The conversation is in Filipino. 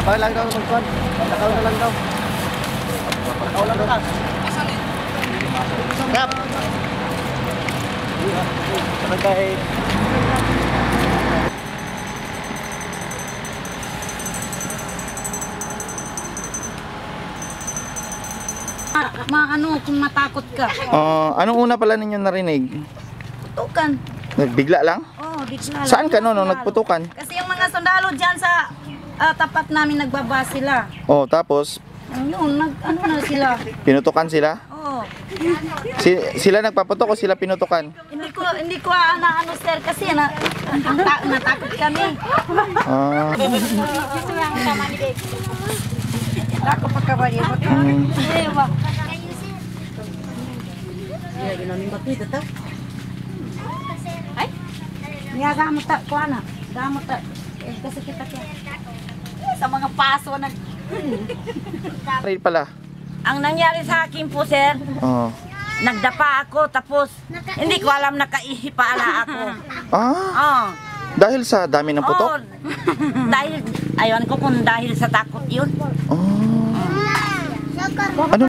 Bakit lang daw magkuhan? Nakaw na lang daw. Nakaw lang daw. Kap! Barangay. Maano kung matakot ka. Anong una pala ninyo narinig? Putukan. Nagbigla lang? Oo, bigla lang. Saan ka no, nung nagputukan? Kasi yung mga sundalo dyan sa tapat namin nagbaba sila. Oh, tapos Yun, ano na sila. pinutukan sila? Oo. Sila nagpaputok o sila pinutukan? Hindi ko ano sir kasi natakot kami. Ah. Ako pagkabali mo. Ay? Niya gamot ta ko ana. Gamot ta. Kasi kita sa mga paso nag Rin pala. Ang nangyari sa akin po sir, Oh. nagdapa ako tapos hindi ko alam nakaihi pala ako. Ah, dahil sa dami ng putok? Oh, dahil, aywan ko kung dahil sa takot yun. Oh. Ano